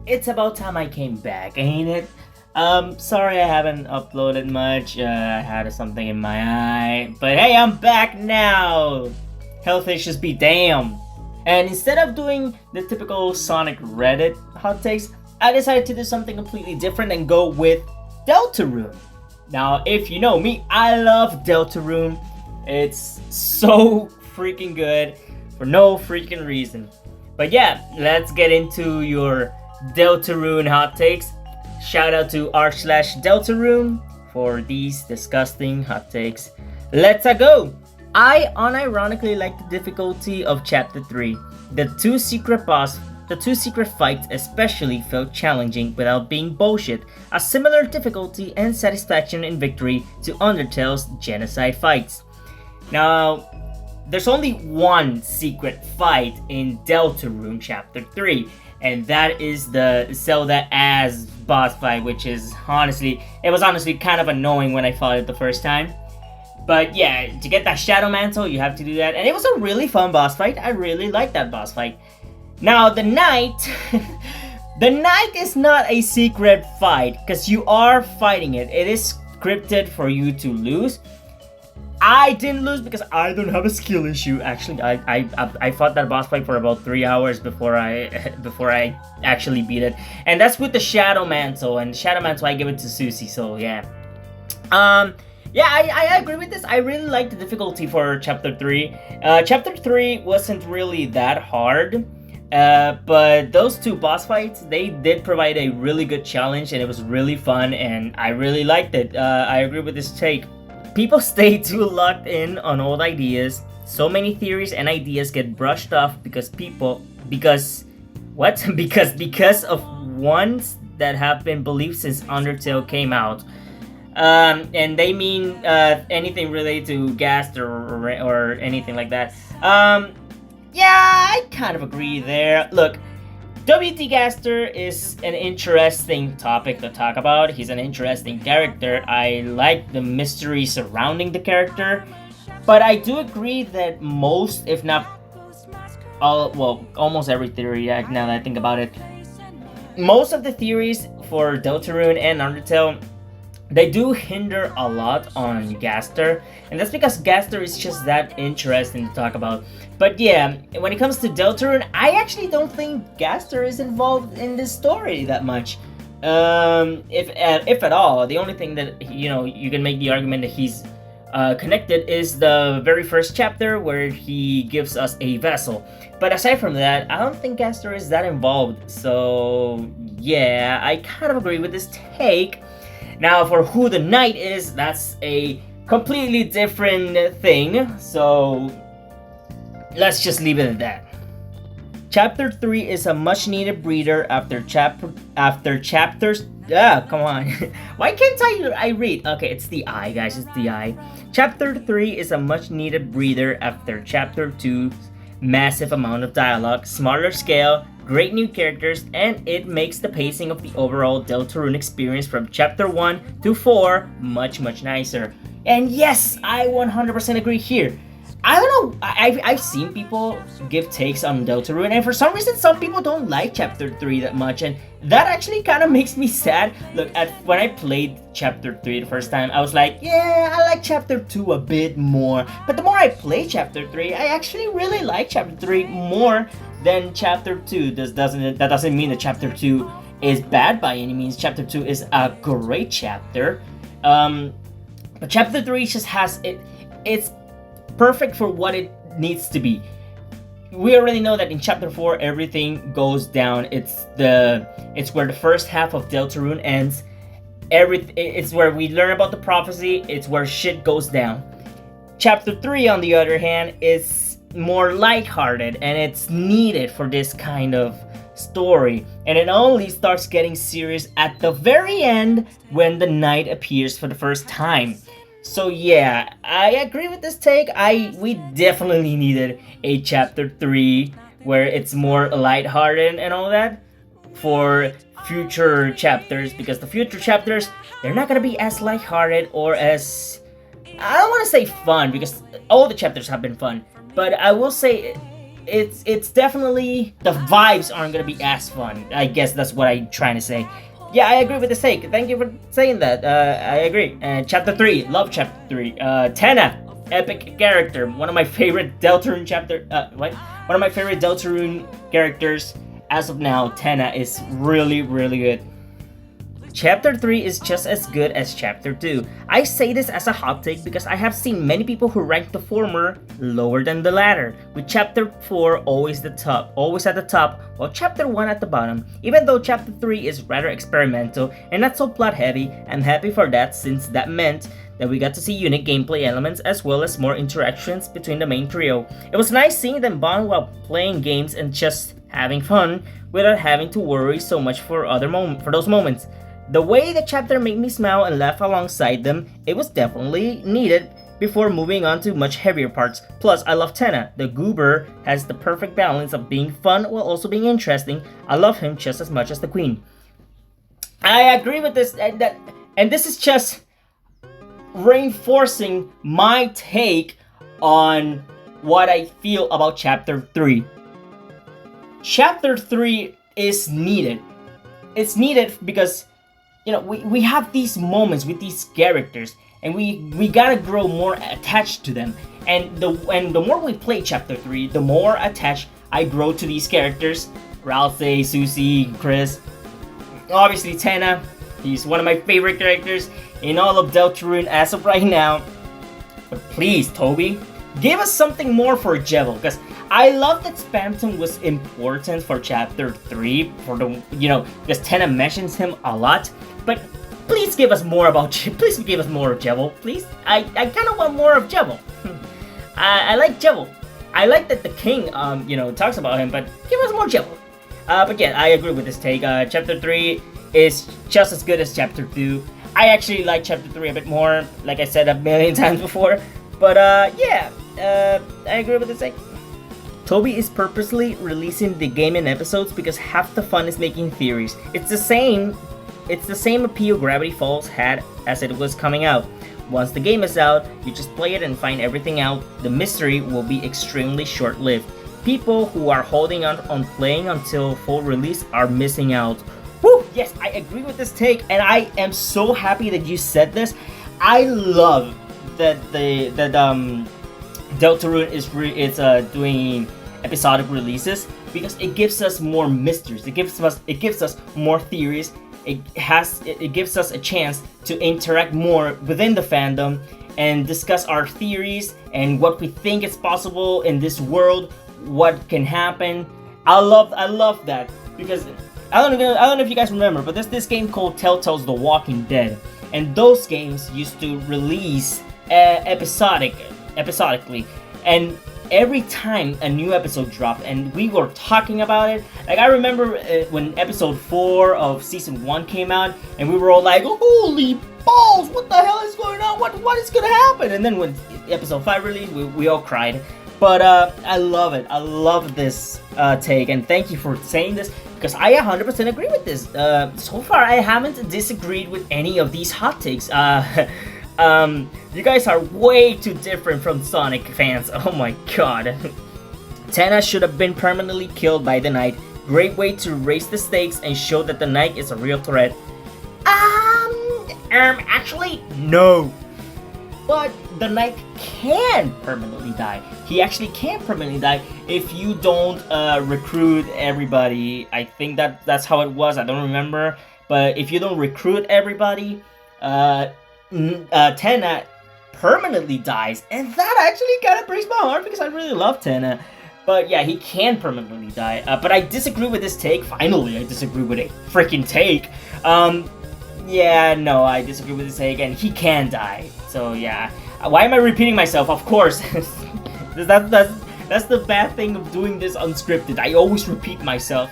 it's about time I came back, ain't it? Sorry I haven't uploaded much. I had something in my eye. But hey, I'm back now! Health issues be damned. And instead of doing the typical Sonic Reddit hot takes, I decided to do something completely different and go with Deltarune. Now, if you know me, I love Deltarune. It's so freaking good for no freaking reason. But yeah, let's get into your Deltarune hot takes. Shout out to r/Deltarune for these disgusting hot takes. Let's go! I unironically like the difficulty of Chapter 3. The two secret fights especially felt challenging without being bullshit. A similar difficulty and satisfaction in victory to Undertale's genocide fights. Now, there's only one secret fight in Deltarune Chapter 3, and that is the Zelda as boss fight, which is honestly kind of annoying when I fought it the first time. But yeah, to get that Shadow Mantle, you have to do that, and it was a really fun boss fight. I really liked that boss fight. Now, the Knight, the Knight is not a secret fight, because you are fighting it. It is scripted for you to lose. I didn't lose because I don't have a skill issue. Actually, I fought that boss fight for about 3 hours before I actually beat it, and that's with the Shadow Mantle. And Shadow Mantle, I give it to Susie. So yeah, yeah, I agree with this. I really like the difficulty for Chapter 3. Chapter 3 wasn't really that hard, but those two boss fights, they did provide a really good challenge, and it was really fun, and I really liked it. I agree with this take. People stay too locked in on old ideas. So many theories and ideas get brushed off because because of ones that have been believed since Undertale came out. And they mean anything related to Gaster or anything like that. Yeah, I kind of agree there. Look, W.T. Gaster is an interesting topic to talk about. He's an interesting character. I like the mystery surrounding the character. But I do agree that most, if not all, well, almost every theory, now that I think about it, most of the theories for Deltarune and Undertale, they do hinder a lot on Gaster, and that's because Gaster is just that interesting to talk about. But yeah, when it comes to Deltarune, I actually don't think Gaster is involved in this story that much. If at all. The only thing that, you can make the argument that he's connected is the very first chapter where he gives us a vessel. But aside from that, I don't think Gaster is that involved. So yeah, I kind of agree with this take. Now, for who the Knight is, that's a completely different thing, so let's just leave it at that. Chapter 3 is a much-needed breather after chapters... come on. Why can't I read? Okay, it's the I, guys, it's the I. Chapter 3 is a much-needed breather after Chapter 2's massive amount of dialogue, smaller scale, great new characters, and it makes the pacing of the overall Deltarune experience from Chapter 1 to 4 much nicer. And yes, I 100% agree here. I don't know, I've seen people give takes on Deltarune, and for some reason some people don't like Chapter 3 that much, and that actually kind of makes me sad. Look, when I played Chapter 3 the first time, I was like, yeah, I like Chapter 2 a bit more. But the more I play Chapter 3, I actually really like Chapter 3 more than Chapter 2. That doesn't mean that Chapter 2 is bad by any means. Chapter 2 is a great chapter. But Chapter 3 just has it's perfect for what it needs to be. We already know that in Chapter 4 everything goes down. It's where the first half of Deltarune ends. It's where we learn about the prophecy. It's where shit goes down. Chapter 3, on the other hand, is more lighthearted, and it's needed for this kind of story. And it only starts getting serious at the very end when the Knight appears for the first time. So yeah, I agree with this take. We definitely needed a Chapter 3 where it's more lighthearted and all that for future chapters, because the future chapters, they're not gonna be as lighthearted or as, I don't want to say fun, because all the chapters have been fun, but I will say it's definitely, the vibes aren't gonna be as fun. I guess that's what I'm trying to say. Yeah, I agree with the take. Thank you for saying that. I agree. Chapter 3, love Chapter 3. Tenna, epic character. One of my favorite Deltarune One of my favorite Deltarune characters as of now. Tenna is really, really good. Chapter 3 is just as good as Chapter 2. I say this as a hot take because I have seen many people who rank the former lower than the latter, with Chapter 4 always at the top, while Chapter 1 at the bottom. Even though Chapter 3 is rather experimental and not so plot heavy, I'm happy for that since that meant that we got to see unique gameplay elements as well as more interactions between the main trio. It was nice seeing them bond while playing games and just having fun without having to worry so much for those moments. The way the chapter made me smile and laugh alongside them, it was definitely needed before moving on to much heavier parts. Plus, I love Tenna. The goober has the perfect balance of being fun while also being interesting. I love him just as much as the queen. I agree with this, and this is just reinforcing my take on what I feel about Chapter 3. Chapter 3 is needed. It's needed because, you know, we have these moments with these characters, and we gotta grow more attached to them. And the more we play Chapter 3, the more attached I grow to these characters. Ralph, Susie, Chris. Obviously Tenna, he's one of my favorite characters in all of Deltarune as of right now. But please, Toby, give us something more for Jevil, because I love that Spamton was important for Chapter 3 for the, you know, because Tenna mentions him a lot. But please give us more about please give us more of Jevil, please. I kind of want more of Jevil. I like Jevil. I like that the king talks about him, but give us more Jevil. But yeah, I agree with this take. Chapter 3 is just as good as Chapter 2. I actually like Chapter 3 a bit more, like I said a million times before. But yeah, I agree with this take. Toby is purposely releasing the game in episodes because half the fun is making theories. It's the same appeal Gravity Falls had as it was coming out. Once the game is out, you just play it and find everything out. The mystery will be extremely short-lived. People who are holding on playing until full release are missing out. Woo! Yes, I agree with this take, and I am so happy that you said this. I love that Deltarune is doing episodic releases because it gives us more mysteries. It gives us more theories. It gives us a chance to interact more within the fandom and discuss our theories and what we think is possible in this world, what can happen. I love that because I don't know if you guys remember, but there's this game called Telltale's The Walking Dead, and those games used to release episodically, and every time a new episode dropped and we were talking about it, like I remember when episode 4 of season 1 came out and we were all like, holy balls, what the hell is going on, what is gonna happen? And then when episode 5 released, we all cried. But I love it. I love this take, and thank you for saying this because I 100% agree with this. So far I haven't disagreed with any of these hot takes. You guys are way too different from Sonic fans. Oh my god. Tenna should have been permanently killed by the Knight. Great way to raise the stakes and show that the Knight is a real threat. Actually, no. But the Knight can permanently die. He actually can permanently die if you don't recruit everybody. I think that's how it was. I don't remember. But if you don't recruit everybody, Tenna permanently dies, and that actually kind of breaks my heart because I really love Tenna. But yeah, he can permanently die. But I disagree with this take. Finally, I disagree with a freaking take. Yeah, no, I disagree with this take, and he can die. So yeah, why am I repeating myself? Of course, that's the bad thing of doing this unscripted. I always repeat myself.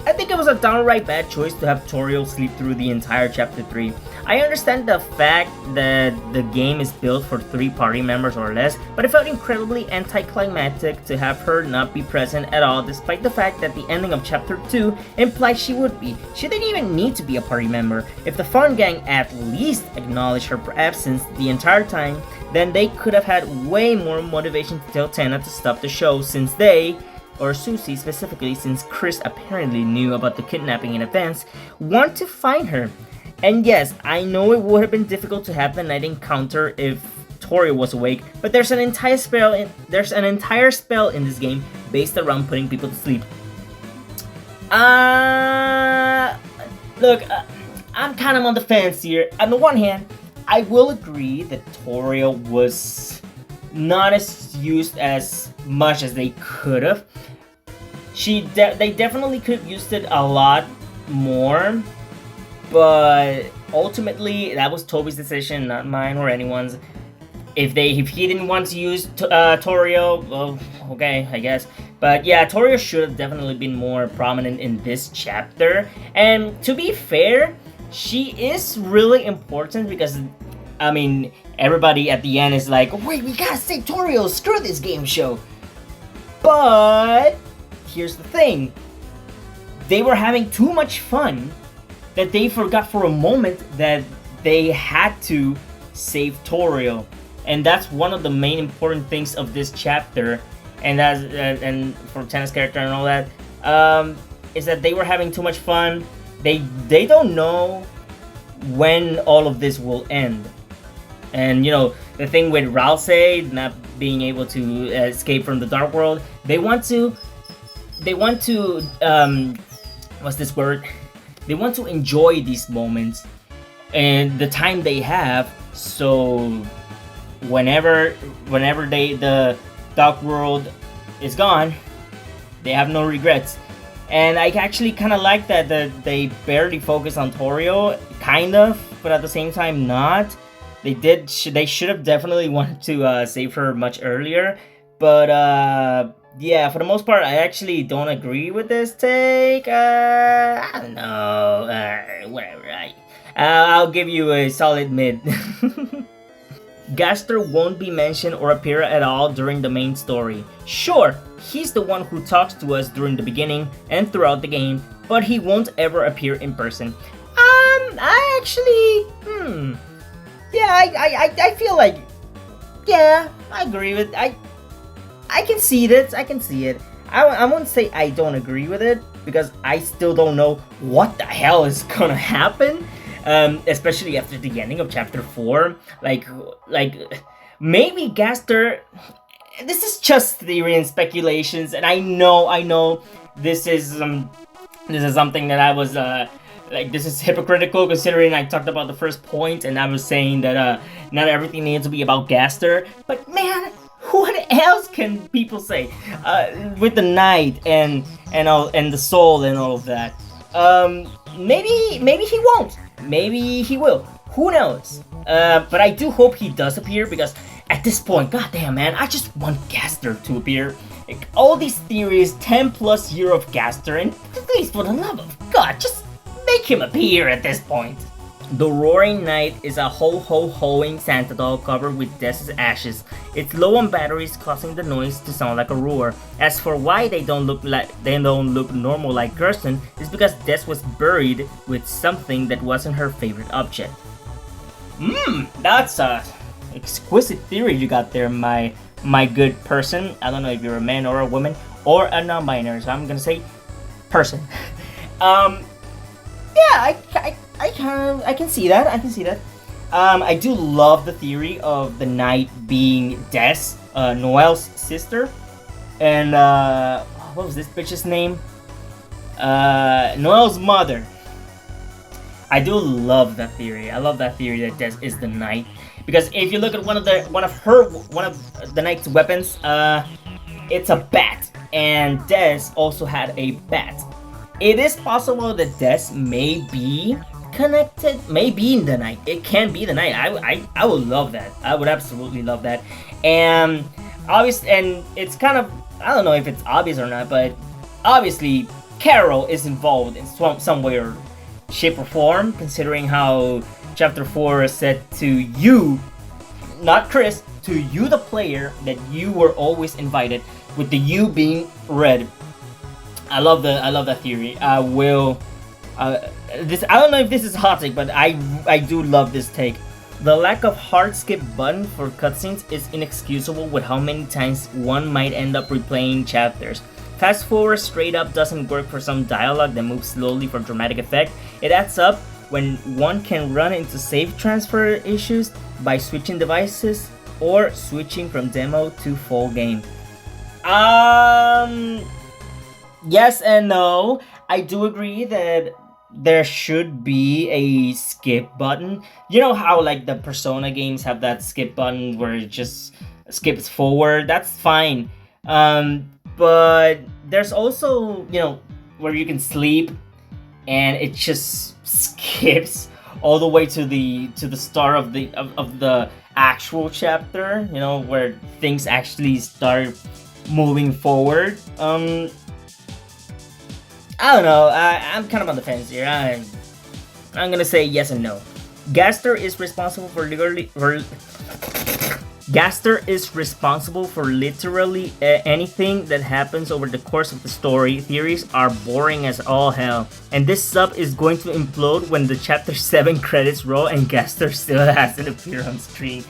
I think it was a downright bad choice to have Toriel sleep through the entire Chapter 3. I understand the fact that the game is built for 3 party members or less, but it felt incredibly anticlimactic to have her not be present at all, despite the fact that the ending of Chapter 2 implied she would be. She didn't even need to be a party member. If the Fun Gang at least acknowledged her absence the entire time, then they could have had way more motivation to tell Tenna to stop the show, since they, or Susie specifically, since Chris apparently knew about the kidnapping in advance, want to find her. And yes, I know it would have been difficult to have the night encounter if Toriel was awake, but there's an entire spell in this game based around putting people to sleep. Look, I'm kind of on the fence here. On the one hand, I will agree that Toriel was not as used as much as they could have. They definitely could have used it a lot more, but ultimately that was Toby's decision, not mine or anyone's. If he didn't want to use Toriel, well, okay, I guess. But yeah, Toriel should have definitely been more prominent in this chapter. And to be fair, she is really important because, I mean, everybody at the end is like, wait, we gotta save Toriel, screw this game show. But here's the thing. They were having too much fun that they forgot for a moment that they had to save Toriel. And that's one of the main important things of this chapter. And and for Tenna's character and all that, is that they were having too much fun. They don't know when all of this will end. And you know, the thing with Ralsei not being able to escape from the dark world, they want to what's this word? They want to enjoy these moments and the time they have, so whenever the dark world is gone, they have no regrets. And I actually kind of like that they barely focus on Toriel, kind of, but at the same time not. They should have definitely wanted to save her much earlier, but yeah, for the most part, I actually don't agree with this take. I don't know, whatever. I'll give you a solid mid. Gaster won't be mentioned or appear at all during the main story. Sure, he's the one who talks to us during the beginning and throughout the game, but he won't ever appear in person. I actually, yeah, I feel like, yeah, I agree with, I can see it, I won't say I don't agree with it, because I still don't know what the hell is gonna happen, especially after the ending of Chapter 4, like, maybe Gaster, this is just theory and speculations, and I know, this is something that I was, this is hypocritical considering I talked about the first point and I was saying that not everything needs to be about Gaster, but man, what else can people say with the night and the soul and all of that? Maybe he won't, maybe he will, who knows? But I do hope he does appear, because at this point, goddamn man, I just want Gaster to appear. Like, all these theories, 10 plus years of Gaster, and please, for the love of God, just make him appear at this point. The Roaring Night is a ho-ho-hoing Santa doll covered with Des's ashes. It's low on batteries, causing the noise to sound like a roar. As for why they don't look normal like Kirsten, is because Des was buried with something that wasn't her favorite object. That's a exquisite theory you got there, my good person. I don't know if you're a man or a woman or a non-binary, so I'm gonna say person. Yeah, I can see that. I do love the theory of the Knight being Des, Noel's sister, and what was this bitch's name? Noel's mother. I do love that theory. I love that theory that Des is the Knight, because if you look at one of the Knight's weapons, it's a bat, and Des also had a bat. It is possible that Des may be connected, may be in the Knight. It can be the Knight. I would love that. I would absolutely love that. And obviously, and it's kind of, I don't know if it's obvious or not, but obviously Carol is involved in some way or shape or form, considering how Chapter 4 said to you, not Chris, to you the player, that you were always invited, with the you being red. I love that theory. I don't know if this is a hot take, but I do love this take. The lack of hard skip button for cutscenes is inexcusable with how many times one might end up replaying chapters. Fast forward straight up doesn't work for some dialogue that moves slowly for dramatic effect. It adds up when one can run into save transfer issues by switching devices or switching from demo to full game. Yes and no. I do agree that there should be a skip button. You know how like the Persona games have that skip button where it just skips forward? That's fine. But there's also, where you can sleep and it just skips all the way to the start of the actual chapter, where things actually start moving forward. I don't know. I'm kind of on the fence here. I'm gonna say yes and no. Gaster is responsible for literally anything that happens over the course of the story. Theories are boring as all hell, and this sub is going to implode when the chapter 7 credits roll and Gaster still hasn't appeared on screen.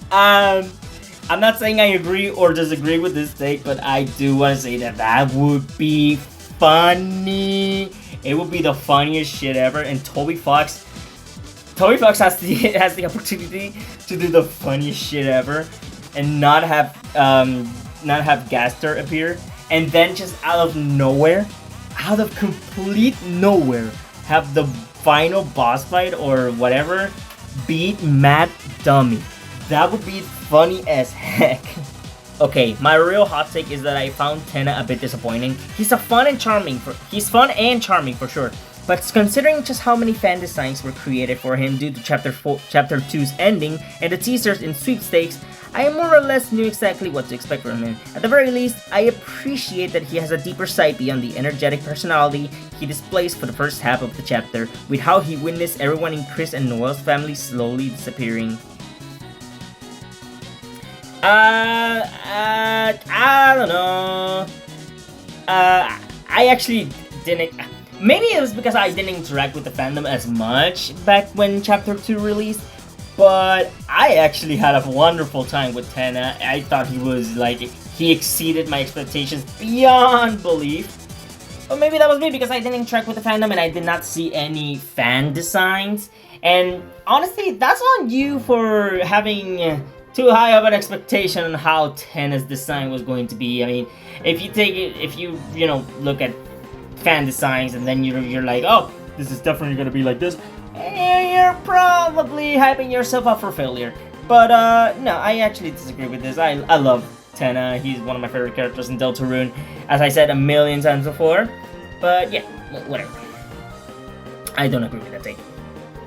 I'm not saying I agree or disagree with this take, but I do want to say that would be funny. It would be the funniest shit ever, and Toby Fox has the opportunity to do the funniest shit ever, and not have Gaster appear, and then just out of complete nowhere, have the final boss fight or whatever beat Mad Dummy. That would be funny as heck. Okay, my real hot take is that I found Tenna a bit disappointing. He's fun and charming for sure. But considering just how many fan designs were created for him due to Chapter 2's ending and the teasers in sweepstakes, I more or less knew exactly what to expect from him. At the very least, I appreciate that he has a deeper side beyond the energetic personality he displays for the first half of the chapter, with how he witnessed everyone in Chris and Noel's family slowly disappearing. I don't know. I actually didn't. Maybe it was because I didn't interact with the fandom as much back when Chapter 2 released, but I actually had a wonderful time with Tenna. I thought he exceeded my expectations beyond belief. Or maybe that was me because I didn't interact with the fandom and I did not see any fan designs. And honestly, that's on you for having too high of an expectation on how Tenna's design was going to be. I mean, if you look at fan designs and then you're like, oh, this is definitely gonna be like this, you're probably hyping yourself up for failure. But no, I actually disagree with this. I love Tenna. He's one of my favorite characters in Deltarune, as I said a million times before. But yeah, whatever. I don't agree with that take.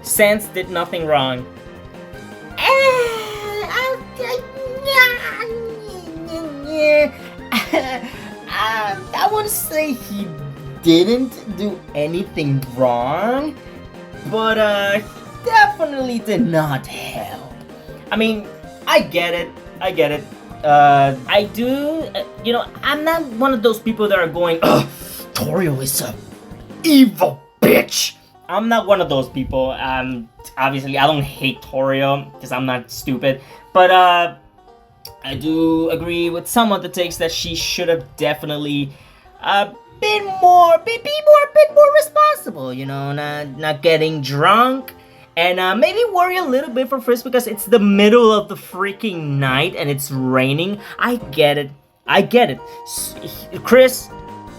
Sans did nothing wrong. I wouldn't say he didn't do anything wrong, but definitely did not help. I mean, I get it. I do, I'm not one of those people that are going, ugh, Toriel is a evil bitch. I'm not one of those people. Obviously, I don't hate Toriel because I'm not stupid, but I do agree with some of the takes that she should have definitely been a bit more responsible. Not getting drunk, and maybe worry a little bit for Frisk because it's the middle of the freaking night and it's raining. I get it. Chris,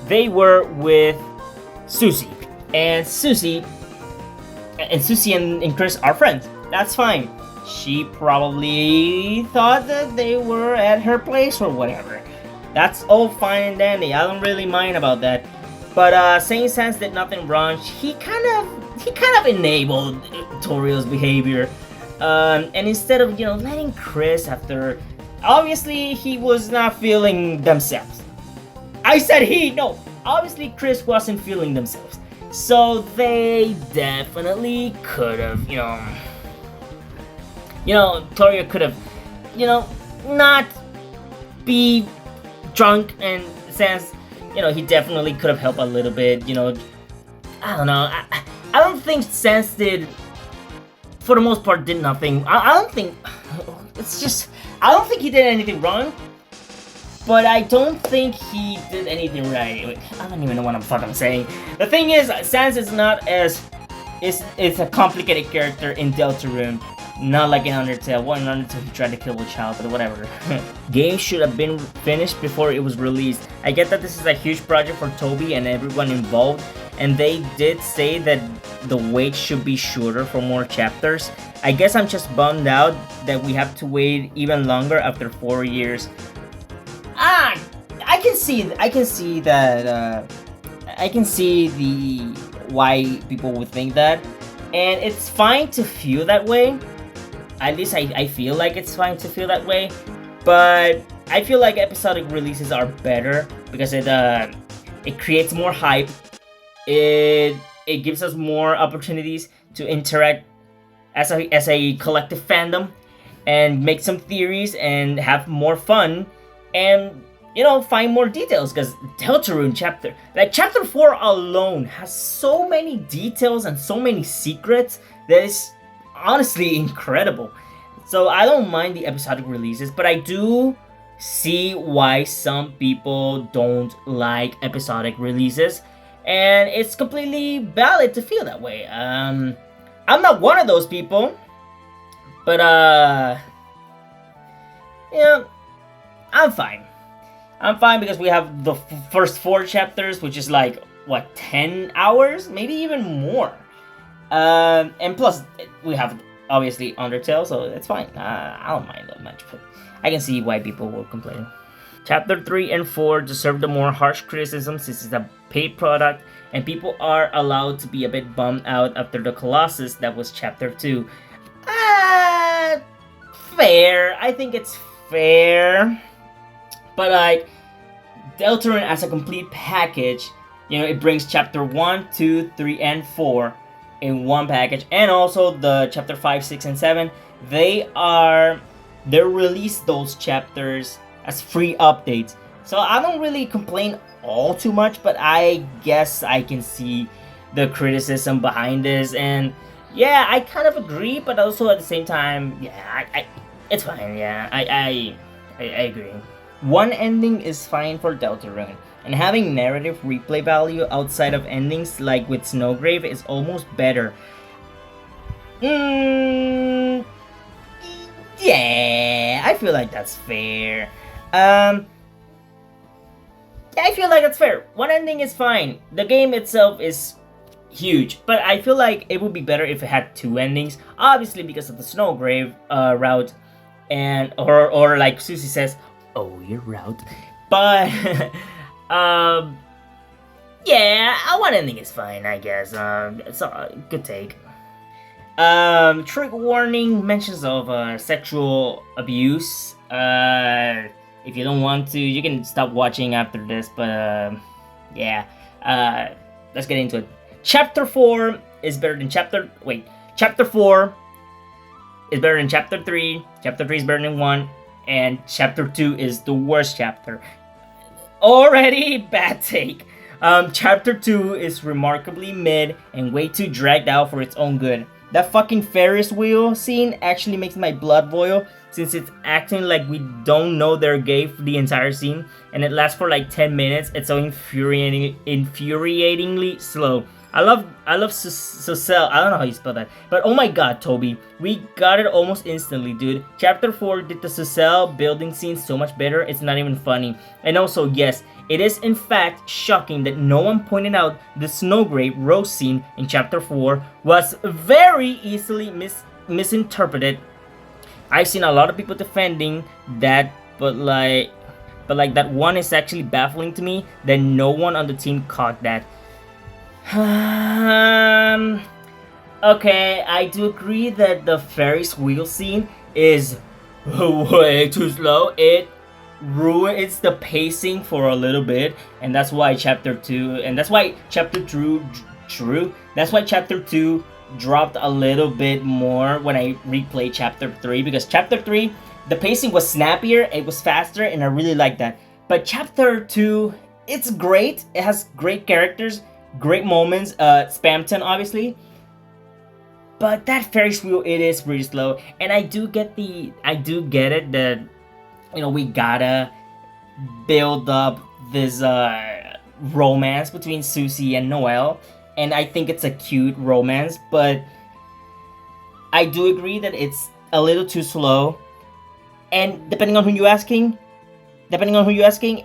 they were with Susie, and Susie and Chris are friends. That's fine. She probably thought that they were at her place or whatever. That's all fine and dandy. I don't really mind about that. But saying Sans did nothing wrong, he kind of enabled Toriel's behavior. And instead of letting Chris after, obviously he was not feeling themselves. I said he, no, obviously Chris wasn't feeling themselves. So they definitely could have, Toriel could have, not be drunk, and Sans, he definitely could have helped a little bit, I don't know. I don't think Sans did, for the most part, did nothing. I don't think he did anything wrong, but I don't think he did anything right. I don't even know what I'm fucking saying. The thing is, Sans is not as, it's a complicated character in Deltarune. Not like in Undertale. Well, in Undertale he tried to kill a child, but whatever. Game should have been finished before it was released. I get that this is a huge project for Toby and everyone involved, and they did say that the wait should be shorter for more chapters. I guess I'm just bummed out that we have to wait even longer after 4 years. I can see that. I can see the why people would think that, and it's fine to feel that way. At least I feel like it's fine to feel that way, but I feel like episodic releases are better because it creates more hype. It gives us more opportunities to interact as a collective fandom and make some theories and have more fun and find more details, because Deltarune chapter 4 alone has so many details and so many secrets that is honestly incredible. So I don't mind the episodic releases, but I do see why some people don't like episodic releases, and it's completely valid to feel that way. I'm not one of those people, but I'm fine. I'm fine because we have the first 4 chapters, which is like, what, 10 hours? Maybe even more. And plus, we have, obviously, Undertale, so it's fine. I don't mind that much, but I can see why people will complain. Chapter 3 and 4 deserve the more harsh criticism since it's a paid product, and people are allowed to be a bit bummed out after the Colossus that was Chapter 2. Fair. I think it's fair. But like, Deltarune as a complete package, it brings Chapter 1, 2, 3, and 4 in one package, and also the Chapter 5, 6, and 7. They release those chapters as free updates. So I don't really complain all too much, but I guess I can see the criticism behind this, and yeah, I kind of agree, but also at the same time, yeah, it's fine. Yeah, I agree. One ending is fine for Deltarune, and having narrative replay value outside of endings like with Snowgrave is almost better. Yeah, I feel like that's fair. Yeah, I feel like that's fair. One ending is fine. The game itself is huge, but I feel like it would be better if it had 2 endings. Obviously, because of the Snowgrave route, and or like Susie says, oh, your route. But yeah, one ending is fine, I guess. It's a good take. Trigger warning, mentions of sexual abuse. If you don't want to, you can stop watching after this, but yeah. Let's get into it. Chapter 4 is better than Chapter 4 is better than Chapter 3. Chapter 3 is better than 1. And Chapter 2 is the worst chapter. Already bad take. Chapter 2 is remarkably mid and way too dragged out for its own good. That fucking Ferris wheel scene actually makes my blood boil, since it's acting like we don't know they're gay for the entire scene, and it lasts for like 10 minutes. It's so infuriatingly slow. I love Susel. I don't know how you spell that, but oh my god, Toby, we got it almost instantly, dude. Chapter 4 did the Susel building scene so much better, it's not even funny. And also, yes, it is in fact shocking that no one pointed out the Snowgrave roast scene in Chapter 4 was very easily misinterpreted. I've seen a lot of people defending that, but like that one is actually baffling to me that no one on the team caught that. Okay, I do agree that the Ferris wheel scene is way too slow. It ruins the pacing for a little bit, and that's why chapter 2 and that's why chapter 2 that's why chapter 2 dropped a little bit more when I replayed chapter 3, because chapter 3 the pacing was snappier, it was faster, and I really liked that. But chapter 2, it's great. It has great characters, great moments, Spamton obviously. But that Ferris wheel, it is pretty slow, and I do get it that, you know, we gotta build up this romance between Susie and Noel, and I think it's a cute romance, but I do agree that it's a little too slow, and depending on who you're asking,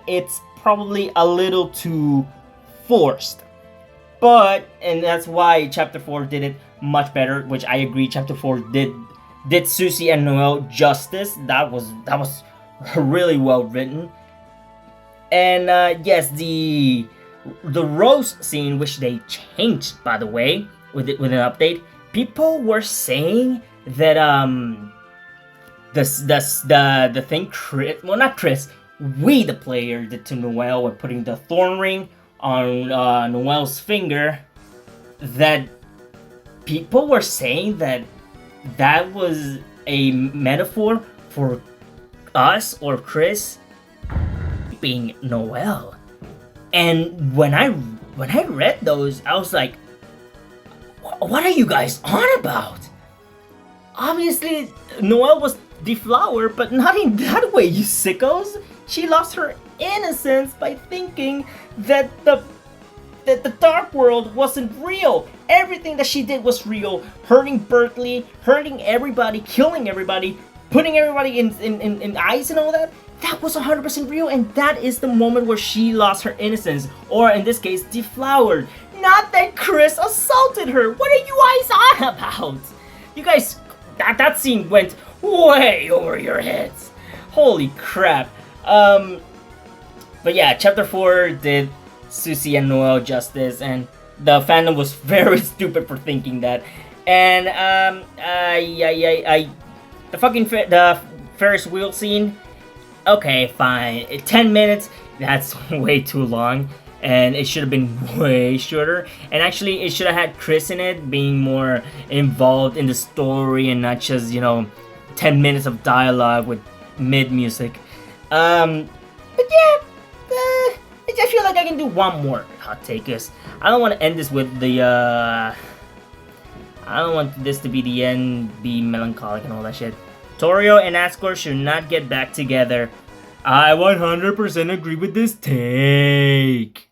it's probably a little too forced. But, and that's why chapter 4 did it much better, which I agree, chapter 4 did Susie and Noel justice. That was really well written. And yes, the rose scene, which they changed, by the way, with an update. People were saying that the thing Chris, well, not Chris, we the player did to Noel when putting the thorn ring on Noel's finger, that people were saying that was a metaphor for us or Chris being Noel. And when I read those, I was like, what are you guys on about? Obviously, Noel was deflowered, but not in that way, you sickos. She lost her innocence by thinking that the dark world wasn't real. Everything that she did was real. Hurting Berkeley, hurting everybody, killing everybody, putting everybody in ice and all that. That was 100% real, and that is the moment where she lost her innocence, or in this case, deflowered. Not that Chris assaulted her. What are you guys on about? You guys, that scene went way over your heads. Holy crap. But yeah, chapter 4 did Susie and Noel justice, and the fandom was very stupid for thinking that. And the Ferris wheel scene. Okay, fine. 10 minutes. That's way too long, and it should have been way shorter. And actually, it should have had Chris in it, being more involved in the story and not just, 10 minutes of dialogue with mid music. But yeah, I feel like I can do one more hot take, because I don't want to end this with the I don't want this to be the end, be melancholic and all that shit. Toriel and Ascor should not get back together. I 100% agree with this take.